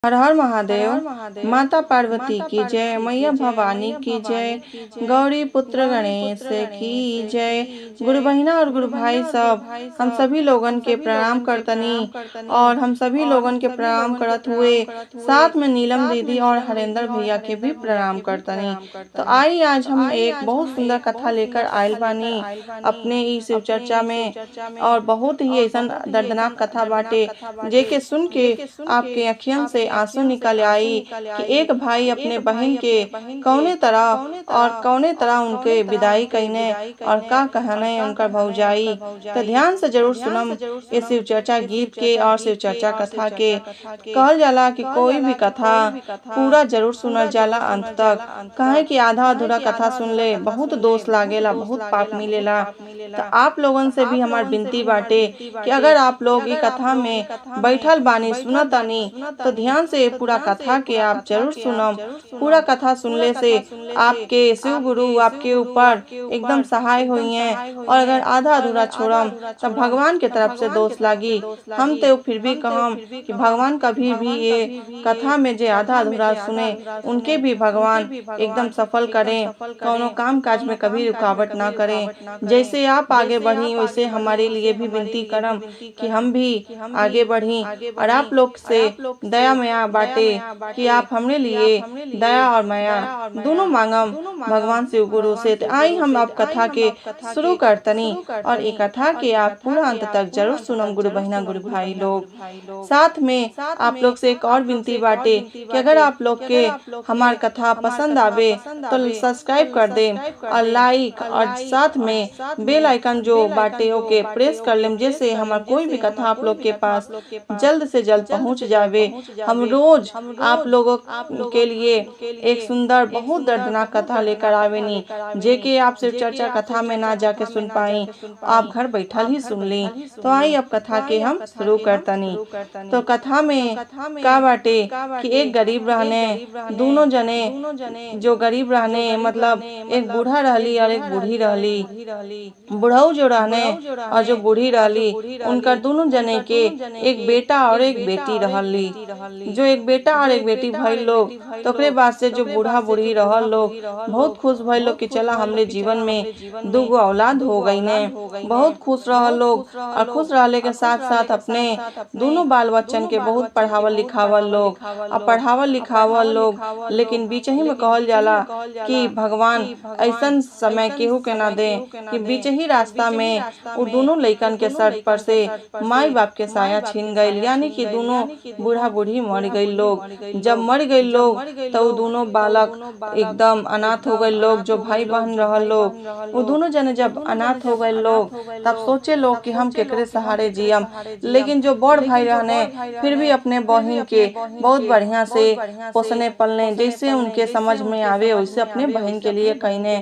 हर हर महादेव। माता पार्वती की जय, मैया भवानी की जय, गौरी पुत्र गणेश की जय। गुरु बहिना और गुरु भाई सब हम सभी लोगन के प्रणाम करतनी और हम सभी लोगन के प्रणाम करत हुए साथ में नीलम दीदी और हरेंद्र भैया के भी प्रणाम करतनी। तो आई आज हम एक बहुत सुंदर कथा लेकर आयल बानी अपने ई शिव चर्चा में, और बहुत ही ऐसा दर्दनाक कथा बाटे जेके सुन के आपके अखियन से आंसू निकल आई कि एक भाई अपने बहन के कौने तरह उनके विदाई कईने और का कहने उनका भौजाई। तो ध्यान से जरूर सुनम ये शिव चर्चा गीत के और शिव चर्चा कथा के। कहल जाला कि कोई भी कथा पूरा जरूर सुनल जाला अंत तक, कहे कि आधा अधूरा कथा सुन ले बहुत दोष लागेला, बहुत पाप मिलेला। तो आप लोगन से भी हमार विनती बाटे कि अगर आप लोग ये कथा में बैठल बानी सुनतानी तो ध्यान से पूरा कथा के आप जरूर सुनम। पूरा कथा सुनले से आपके शिव गुरु आपके ऊपर एकदम सहाय हुई हैं, और अगर आधा अधूरा छोड़म तब भगवान के तरफ से दोष लागी। हम तो फिर भी कहम कि भगवान कभी भी ये कथा में जो आधा अधूरा सुने उनके भी भगवान एकदम सफल करें, कौनो काम काज में कभी रुकावट ना करें। जैसे आप आगे बढ़ी वैसे हमारे लिए भी विनती करम कि हम भी आगे बढ़ी, और आप लोग से दया माया बाटे कि आप हमरे लिए दया और माया दोनों मांगम भगवान शिव गुरु से। तो आई हम अब कथा के शुरू करतनी, और ये कथा के आप पूरा अंत तक जरूर सुनम गुरु बहिना गुरु भाई लोग। साथ में आप लोग से एक और विनती बाटे कि अगर आप लोग के हमार कथा पसंद आवे तो सब्सक्राइब कर दे और लाइक, और साथ में बेल आइकन जो बाटे ओके प्रेस कर लें, जैसे हमार कोई भी कथा आप लोग के पास जल्द से जल्द पहुंच जावे। हम रोज आप लोगों के लिए एक सुंदर बहुत दर्दनाक कथा लेकर आवेनी, जेके आप सिर्फ चर्चा कथा में ना जाके सुन पाई, आप घर बैठल ही सुन ली। तो आई अब कथा के हम शुरू करतनी। तो कथा में का बाटे कि एक गरीब रहने, दोनों जने जो गरीब रहने मतलब एक बूढ़ा रहली और एक बूढ़ी रहली। बुढ़ऊ जो रहने और जो बूढ़ी रहली उनका दोनों जने के एक बेटा और एक बेटी रहली। जो एक बेटा और एक बेटी भइल लोग, तो ओकरे बाद से जो बूढ़ा बूढ़ी रहल लोग बहुत खुश भइल लोग कि चला हमरे जीवन में दूगो औलाद हो गई ने। बहुत खुश रहल लोग, और खुश रहले के साथ साथ अपने दोनों बाल बच्चन के बहुत पढ़ावल लिखावल लोग और पढ़ावल लिखावल लोग। लेकिन बीच ही में कहल जाला कि भगवान ऐसा समय केहू के ना दे कि बीच ही रास्ता में वो दोनों लइकन के सर पर से माई बाप के साया छीन गई, यानी कि दोनों बूढ़ा बूढ़ी मर गई लोग। जब मर गई लोग तो दोनों बालक एकदम अनाथ हो गए लोग। जो भाई बहन रहल लोग वो दोनों जने जब अनाथ हो गए लोग तब सोचे लोग कि हम केकरे सहारे जियम। लेकिन जो बड़ भाई रहने फिर भी अपने बहन के बहुत बढ़िया से पोसने पलने, जैसे उनके समझ में आवे वैसे अपने बहन के लिए कहने।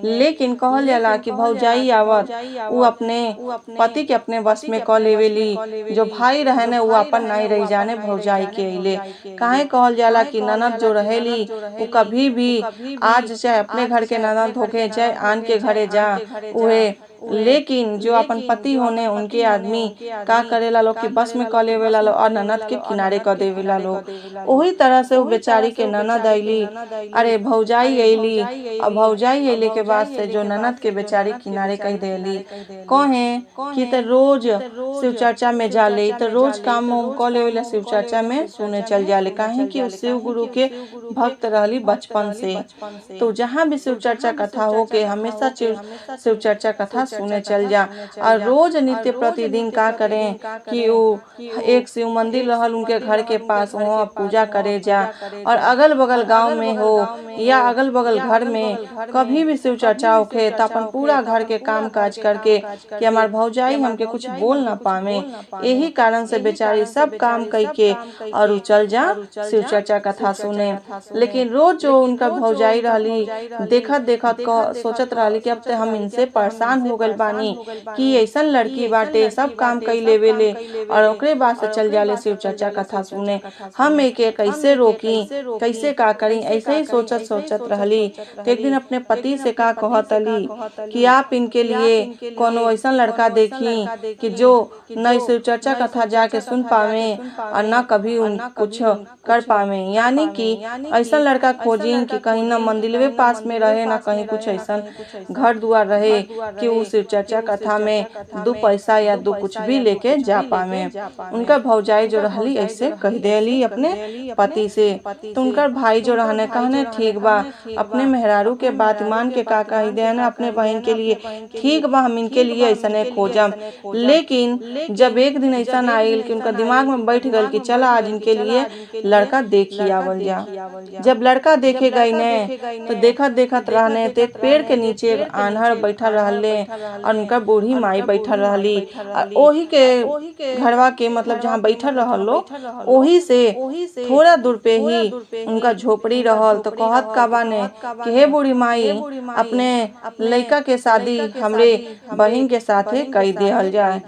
लेकिन कहल जाला कि भौजाई आवत वो अपने पति के अपने बस में क लेवेली। जो भाई रहने वो अपन नहीं रह जाने भौजाई के अइले। काहे कहल जाला कि ननद जो रहेली वो कभी भी आज चाहे अपने घर के ननद होके चाहे आन के घरे जा उहे, लेकिन जो अपन पति होने उनके आदमी का करेला लोग कि बस में क लेवेला लो और ननद के किनारे क देवेला लोग। वही तरह से वो बेचारी के ननद आईली, अरे भौजाई आईली, और भौजाई आईले के बाद से जो ननद के बेचारी किनारे कह देली। कहे कि तो रोज शिव चर्चा में जाले, तो रोज काम क लेवेला शिव चर्चा में सुने चल जाले। काहे कि शिव गुरु के भक्त रहली बचपन से। तो जहाँ भी शिव चर्चा कथा हो के हमेशा शिव चर्चा कथा सुने चल जा, और रोज नित्य प्रतिदिन का करें कि वो एक शिव मंदिर रहल उनके घर के पास, वहाँ पूजा करे जा। और अगल बगल गांव में हो या अगल बगल घर में कभी भी शिव चर्चा होके तो अपन पूरा घर के काम काज करके कि हमार भौजाई हमके कुछ बोल ना पावे, यही कारण से बेचारी सब काम करके और उचल जा शिव चर्चा कथा सुने। लेकिन रोज जो उनका भौजाई रहली देखत देखत सोचत रहली कि अब तो हम इनसे परेशान हो गल बानी कि ऐसा लड़की बाटे सब काम कई लेवेले, और ओकरे बाद से चल जाले शिव चर्चा कथा सुने। हम एके कैसे रोकी कैसे का करी, ऐसे ही सोचत सोचत रहली। तो एक दिन अपने पति से का कहतली कि आप इनके लिए कोनो ऐसा लड़का देखी कि जो न शिव चर्चा कथा जाके सुन पावे और न कभी उन कुछ कर पावे, यानी कि ऐसा लड़का खोजी कि कहीं न मंदिरवे पास में रहे, न कहीं कुछ ऐसा घर दुआर रहे कि वो शिव चर्चा कथा में दो पैसा या दो कुछ भी लेके जा पावे। उनका भौजाई जो रहली ऐसे कह देली अपने पति से। तो उनकर भाई जो रहने कहने ठीक बा, अपने मेहरारू के बात मान के का कह दे ना अपने बहन के लिए, ठीक बा हम इनके लिए ऐसा खोजम। लेकिन जब एक दिन ऐसा आयल कि उनका दिमाग में बैठ गल कि चला आज इनके लिए लड़का देखी आवल जा। जब लड़का देखे गई ने तो देखत देखत रहने तो एक पेड़ के नीचे एक आन्हर बैठल रहले और उनका बूढ़ी माई बैठल रहली। ओही के घरवा के मतलब जहाँ बैठल रहलो ओही से थोड़ा दूर पे ही उनका झोपड़ी रहल। तो कहत का बाने कि हे बूढ़ी माई, अपने लड़का के शादी हमरे बहन के साथे कई देहल जाए।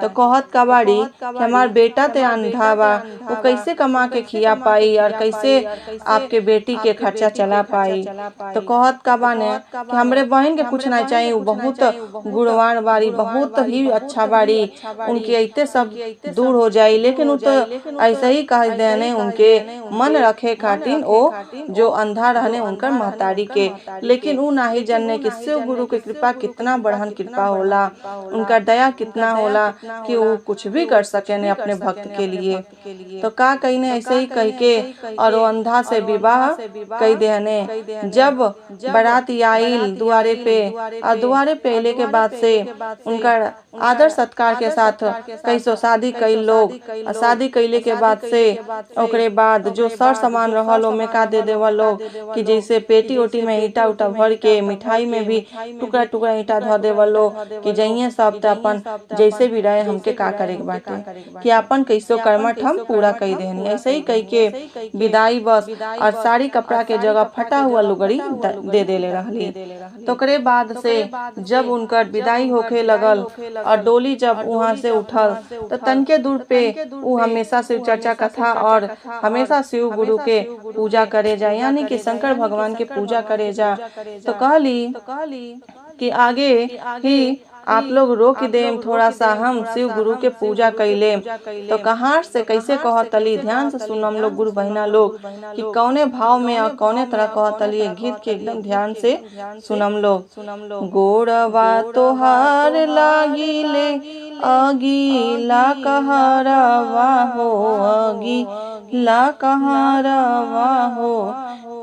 तो कहत का बाड़ी कि हमार बेटा ते अंधा बा, वो कैसे कमा के खिया पाई और कैसे आपके बेटी के खर्चा चला पाई। तो कहत का बाने कि हमरे बहन के कुछ नहीं चाहिए, वो बहुत गुणवान बाड़ी, बहुत ही अच्छा बाड़ी, उनके ऐते सब दूर हो जाई। लेकिन वो तो ऐसे ही कह देने उनके मन रखे खातिर ओ जो अंधा रहने उनकर महतारी के। लेकिन वो नाही जानने कि शिव गुरु की कृपा कितना बढ़न कृपा होला, उनका दया कितना होला कि वो कुछ भी कर सके ने अपने भक्त के लिए। तो का कही ने ऐसे ही कह के और वो अंधा से विवाह कह देने। जब बारात आइल दुआरे पे और दुआरे पे अले के बाद से उनका आदर सत्कार के साथ कैसो शादी कई लोग, और शादी कैले के बाद से ओकरे बाद जो सर सामान रहल ओमे का दे देवा लोग कि जैसे पेटी ओटी में ईटा उटा भर के, मिठाई में भी टुकड़ा टुकड़ा ईटा धो देवा लोग कि जइए सब तो अपन जैसे भी रहे हमके का करे के बाटे कि अपन कैसो कर्मठ हम पूरा कई देनी। ऐसे ही कह के विदाई बस और साड़ी कपड़ा के जगह फटा हुआ लुगड़ी दे देले रहली। तो ओकरे बाद से जब उनकर विदाई होके लगल और डोली जब वहाँ से उठल तो तनके दूर पे वो हमेशा शिव चर्चा कथा और हमेशा शिव गुरु के पूजा करे जा, यानी कि शंकर भगवान के पूजा करे जा। तो कहली कि आगे ही आप लोग रोक देम थोड़ा सा, हम शिव गुरु के पूजा कैले। तो कहाँ से कैसे कहतली ध्यान से सुनो हम लोग गुरु बहिना लोग कि कौने भाव में और कौने तरह कहतली एक गीत के एकदम ध्यान से सुनम लोग। गोड़वा तोहार लागिले अगीला कहरवा हो, अगीला कहरवा हो,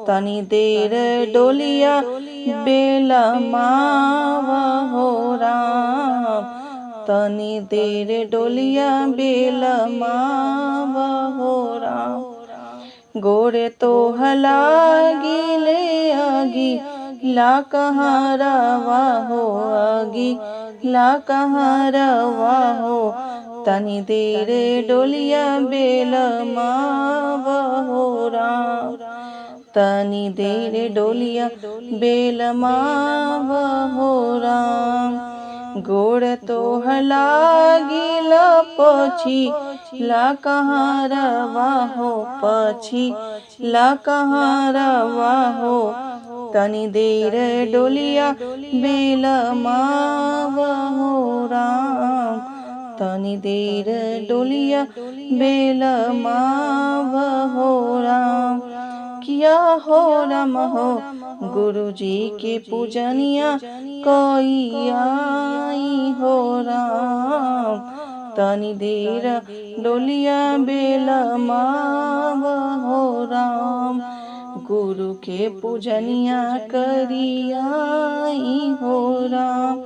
तनी देर डोलिया बेलमावा हो राम, तनी देर डोलिया बेलमावा हो राम। गोरे तो हलागिले आगी ला कहरवा हो, आगी ला कहरवा हो, तनी देर डोलिया बेलमावा हो राम, तनी देर डोलिया बेलमावा हो राम। गोड़ तो हलागिला पछी ला कहरवा हो, पछी ला कहरवा हो, तनी देर डोलिया बेलमावा हो राम, तनी देर डोलिया बेलमावा हो राम। किया हो राम हो गुरु जी के पूजनिया कोई आई हो राम, तनी देर डोलिया बेलमावा हो राम, गुरु के पूजनिया करियाई हो राम।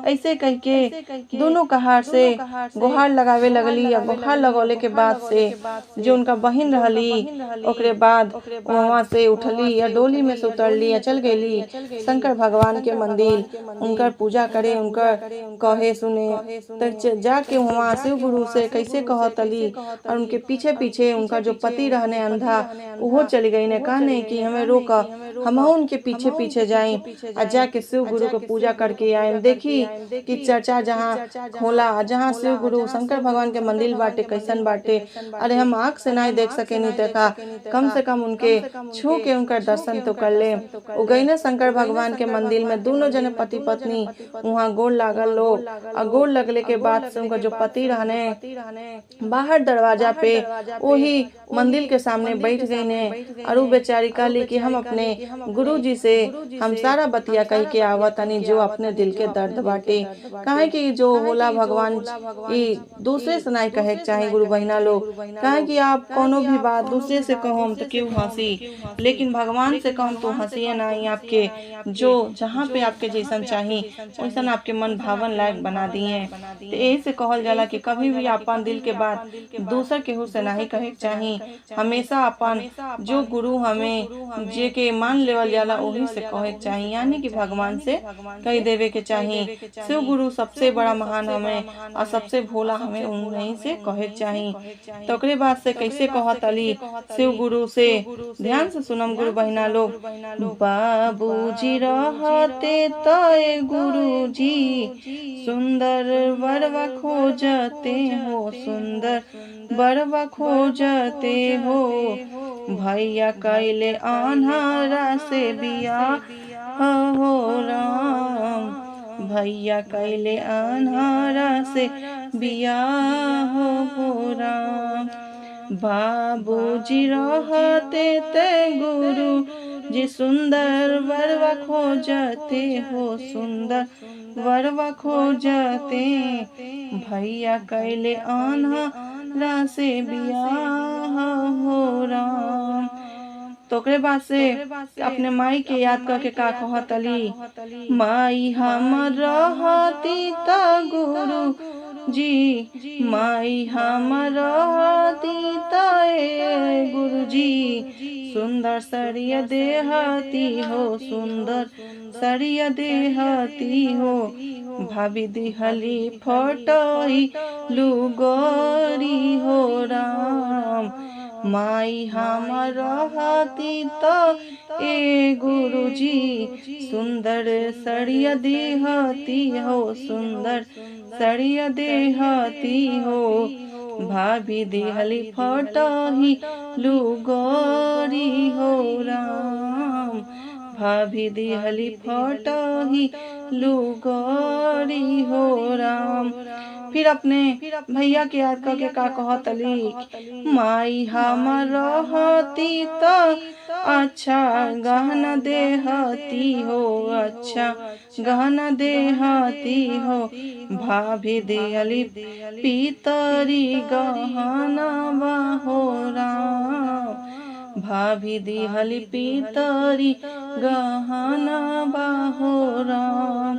ऐसे कह के दोनों कहार से गुहार लगावे लगली। या गुहार लगौले के बाद से जो उनका बहन रहली ओकरे बाद वहाँ से उठली या डोली में से उतरली या चल गईली शंकर भगवान के मंदिर, उनकर पूजा करे, उनकर कहे सुने। तो जाके वहाँ शिव गुरु से कैसे कहतली और उनके पीछे पीछे उनका जो पति रहने अंधा वो चली गई ने कहने कि हमें रोका, हम उनके पीछे पीछे जाए और जाके शिव गुरु को पूजा करके आए। देखी कि चर्चा जहाँ होला, जहाँ शिव गुरु शंकर भगवान के मंदिर बाटे कैसन बाटे, अरे हम आँख से नहीं देख सके नहीं देखा, कम से कम उनके छू के उनका दर्शन तो कर ले। उगैने शंकर भगवान के मंदिर में दोनों जने पति पत्नी वहाँ गोड़ लागल लोग, और गोड़ लगले के बाद से उनका जो पति रहने बाहर दरवाजा पे वही मंदिर के सामने बैठ गई ने, और वो बेचारी कहली कि हम अपने गुरु जी से हम सारा बतिया कह के आवतनी जो अपने दिल के दर्द बाटे। काहे कि जो होला भगवान ई दूसरे से नहीं कहे के चाहे गुरु बहिना लोग, काहे कि आप कोनो भी बात दूसरे से कहो तो क्यों हंसी, लेकिन भगवान से कहम तो हंसिए नहीं। आपके जो जहाँ पे आपके जैसन चाहिए वैसन आपके मन भावन लायक बना दिए। तो यही से कहल जाला कि कभी भी अपन दिल के बात दूसर केहू से नहीं कहे के चाहिए, हमेशा अपन जो गुरु हमें जे के मान लेवल जाला वही से कहे के चाहिए, यानी कि भगवान से कह देवे के चाहिए। शिव गुरु सबसे बड़ा महान हमें और सबसे भोला हमें उन्हीं से कहे के चाहिए। तो ओकरे बाद से कैसे कहत अली शिव गुरु से, ध्यान से सुनम गुरु बहिना लोग। बाबूजी रहते तय गुरु जी, सुंदर बरवा खोजते हो, सुंदर बरवा खोजते हो। भैया कैले आन्हरा से बियाह हो राम, भैया कैले आन्हरा से बियाह हो राम। बाबूजी रहते ते गुरु जी, सुंदर वरवा खोजते हो, सुंदर वरवा खोजते। भैया कैले आन्हरा से बियाह हो राम। तो ओकरे बाद से अपने माई के याद करके का कहत अली, माई हम रहती त गुरु जी, माई हम रहती त गुरु जी, सुंदर सरिया देहती हो, सुंदर सरिया देहती हो। भाभी दिहली फटई लुगोरी हो राम, माई हम रहती तो ए गुरु जी, सुंदर सरिया देहती हो, सुंदर सरिया देहती हो। भाभी दिहली फटही लुगोरी हो राम, भाभी दिहली फटही लुगोरी हो राम। फिर अपने भैया के याद करके का कहत अली, माई हम रहती तो अच्छा गहना देहती हो, अच्छा गहना देहती हो। भाभी दिहली पीतरी गहना हो राम, भाभी दिहली पीतरी गहना हो राम।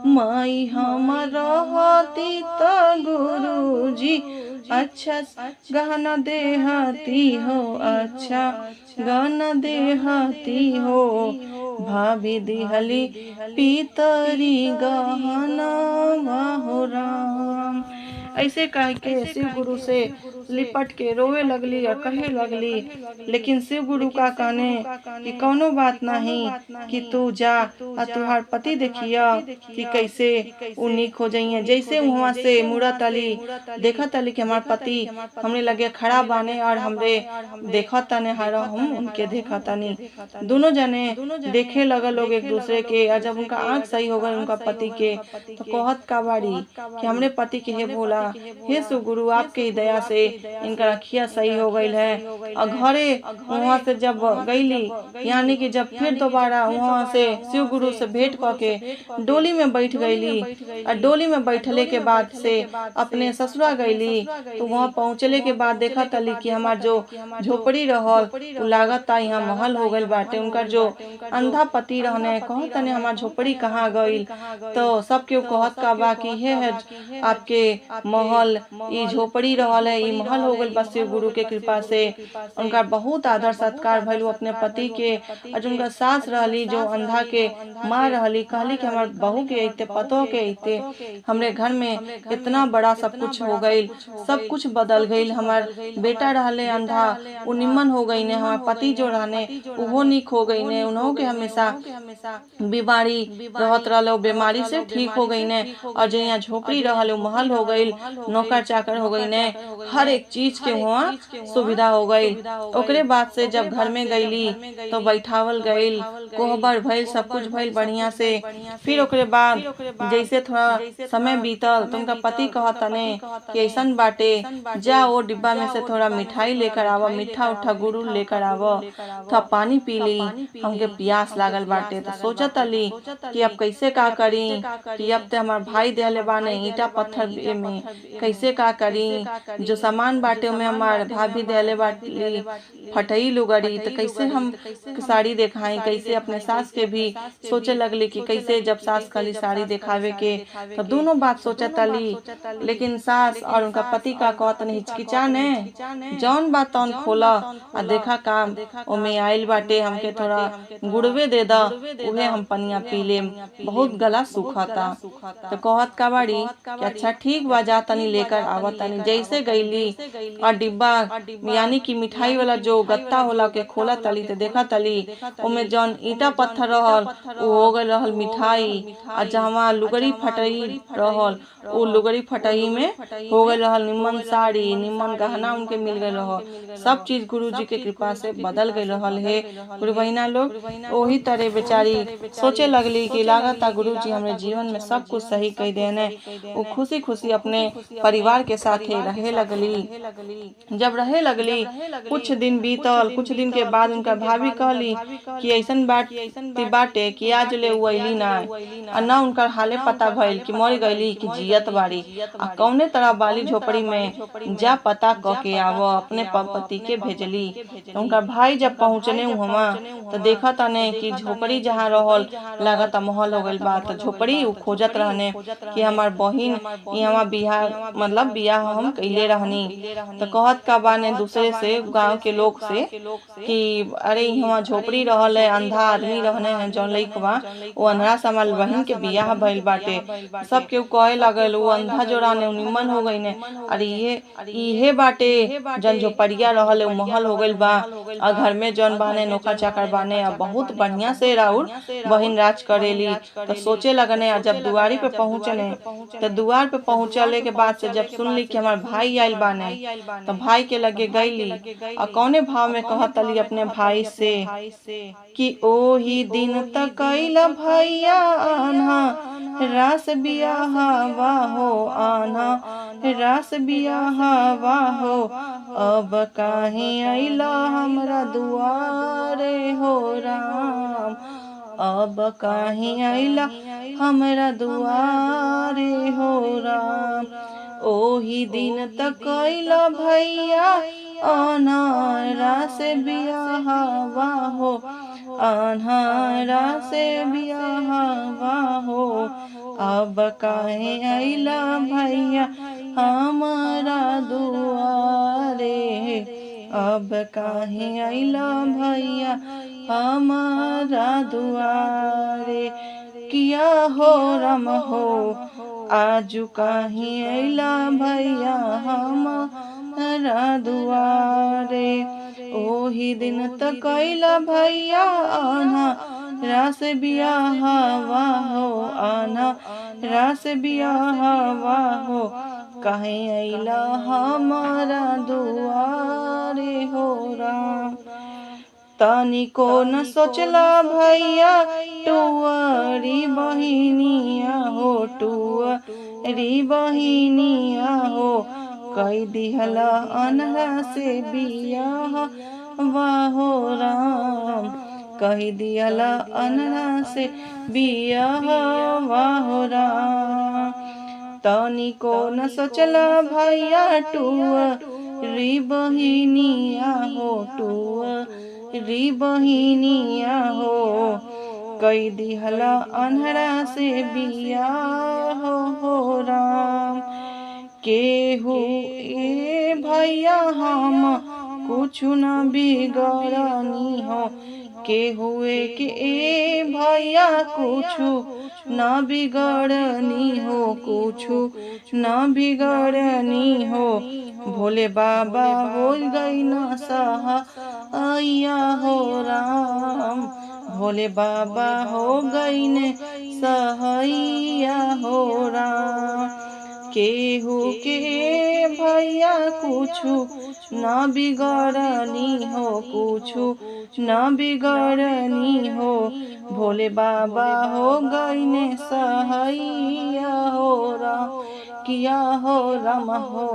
माई हम रहती तो गुरु जी, अच्छा गहना देहती हो, अच्छा गहना देहती हो। भाभी दिहली पीतरी गहना हो राम। ऐसे कह के शिव गुरु से लिपट के रोवे लगली और कहे लगली, लेकिन शिव गुरु का कहने कि कौनो बात नहीं कि तू जा और तुहार पति देखिया कि कैसे उन्नीक हो जाइए। जैसे वहाँ से मुड़त अली देखत अली कि हमार पति हमने लगे खड़ा बाने और हमरे देखत तने हारा हम उनके देखत तनी। दोनों जने देखे लगल लोग एक दूसरे के, और जब उनका आँख सही हो गई उनका पति के, तो कहत का बाड़ी कि हमरे पति के हे भोला, हे शिव गुरु आपके ही दया से इनका अखिया सही हो गई है। और घरे वहाँ से जब गईली, यानी कि जब फिर दोबारा वहाँ से शिव गुरु से भेंट करके डोली में बैठ गईली, और डोली में बैठले के बाद से अपने ससुरा गईली, तो वहाँ पहुँचले के बाद देखा तली कि हमार जो झोपड़ी रहल लागत यहाँ महल हो गई बाटे। उनका जो अंधा पति रहने कहत तने हमार झोपड़ी कहाँ गई, तो सब केहू कहत का बा कि हे है आपके महल, ई झोपड़ी रहल है, ई महल हो गइल बा शिव गुरु के कृपा से। उनका बहुत आदर सत्कार भइल अपने पति के। और जो उनका सास रहली जो अंधा के माँ रहली, कहली कि हमार बहू के अइते पतो के अइते हमरे घर में इतना बड़ा सब कुछ हो गइल, सब कुछ बदल गइल। हमार बेटा रहले अंधा, उ निमन हो गई ने। हमार पति जो रहने उहो निक हो गई ने। उन्हों के हमेशा बीमारी रहत रहले, बीमारी से ठीक हो गई ने। और जो यहाँ झोपड़ी रहल महल हो गई, नौकर चाकर हो गई ने, हर एक चीज के वहाँ सुविधा हो गई। ओकरे बाद से जब घर में गईली तो बैठावल गईल, कोहबर भइल, सब कुछ भइल बढ़िया से। फिर ओकरे बाद जैसे थोड़ा समय बीतल तो उनका पति कहतने कि ऐसन बाटे, जा वो डिब्बा में से थोड़ा मिठाई लेकर आवा, मीठा उठा गुरु लेकर आवा, थोड़ा पानी पी ली, हमके प्यास लागल बाटे। तो सोचत अली कि अब कैसे का करी, कि अब तो हमार भाई देले बाने ईटा पत्थर में, कैसे का करी। जो सामान बाटे में हमार भाभी देले बाटी फटई लुगड़ी, तो कैसे हम साड़ी दिखाई, कैसे अपने सास के भी सोचे लगली कि कैसे जब सास कली साड़ी दिखावे के। तो दोनों बात सोचत अली, लेकिन सास और उनका पति का कहतन हिचकिचा ने जौन बात तौन खोला और देखा काम ओमे आइल बाटे, हमके थोड़ा गुड़वे दे दा, उहे हम पनिया पी लेम, बहुत गला सूखता। तो कहत का बाड़ी कि अच्छा ठीक बा, जा तनी लेकर आवत तनी। जैसे गईली और डिब्बा यानी कि मिठाई वाला जो गत्ता होला के खोला तली, तो देखा तली ओमे जौन ईटा पत्थर रहल उ हो गल रहल मिठाई। और जहाँ लुगड़ी फटई रहल उ लुगड़ी फटई में हो गल रहल निमन साड़ी, निमन गहना उनके मिल गए रहल। सब चीज गुरु जी के कृपा से बदल गए रहल है। गुरु बहिना लोग वही तरह बेचारी सोचे लगली कि लागता गुरु जी हमारे जीवन में सब कुछ सही कह देने। वो खुशी खुशी अपने परिवार के साथ रहे लगली। जब रहे लगली कुछ दिन बीतल, कुछ दिन के बाद उनका भाभी कहली कि ऐसन बाटे कि आज ले उइली ना, और ना उनका हाले पता भइल कि मर गईली कि जियत बाड़ी। आ कौने तरह बाली झोपड़ी में जा पता क के आव, अपने पति के भेजली। तो उनका भाई जब पहुँचने वहाँ तो देखा तने कि झोपड़ी जहाँ रहल लागता महल हो गइल बा। तो झोपड़ी उ खोजत रहने कि हमार बहिन यहाँ बियाह मतलब बियाह हम कैले रहनी। तो कहत का बाने दूसरे से गांव के लोग से कि अरे यहाँ झोपड़ी रहल है, अंधा आदमी रहने हैं जौन लइकवा, वो अंधरा से हमार बहिन के बियाह भइल बाटे। सब केहू कहे लगल वो अंधा जो रहने उ निमन हो गई ने। अरे इहे बाटे जन झोपड़िया रहल उ महल हो गइल बा। और घर में जौन बाने नौकर चाकर बाने, अब बहुत बढ़िया से राउर बहिन राज करेली। तो सोचे लगने, जब दुआरी पे पहुँचने तो दुआर पे पहुँचले के बाद से जब सुनली कि हमार भाई आइल बाने, तो भाई के लगे गईली और कौने भाव में कहतली अपने भाई से कि ओ ही दिन तक कैला भैया आना, रास बियाह वाहो आना, रास बियाह वाहो, अब काहे आइला हमरा दुआरे हो राम, अब काहे आइला हमरा दुआरे हो राम। ओही दिन तक कैला भैया अनहरा से बियाह वाहो, अनहरा से बियाह वाहो, अब काहे आइला भैया हमारा दुआरे, अब काहे आइला भैया हमारा दुआरे। किया हो राम हो आजू काहे आइला भैया हमारा दुआरे। ओही दिन तक कैला भैया अनहरा से बियाह वाहो, अनहरा से बियाह वाहो, काहे आइला हमारा दुआरे हो राम। तनिको न सोचला भैया टुअरी बहिनिया हो, टुअरी बहिनिया हो, कई दिहला अनहरा से बियाह वाहो राम, कही दिहला अनहरा से बियाह वाहो राम। तनिको न सोचला भैया टुअरी बहिनिया हो, टुअरी बहिनिया हो, कई दिहला अनहरा से बियाह हो राम। केहू ए भैया हम कुछ न बिगड़नी हो, केहुए के ए भैया कुछ न बिगड़नी हो, कुछ न बिगड़नी हो। भोले बाबा हो गई न सहाया हो राम, भोले बाबा हो गई ने सहैया हो राम। केहू के भैया कुछु न बिगड़नी हो, कुछु न बिगड़नी हो। भोले बाबा हो गई ने सहैया हो राम, किया हो राम हो।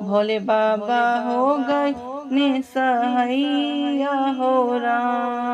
भोले बाबा हो गई ने सहैया हो राम।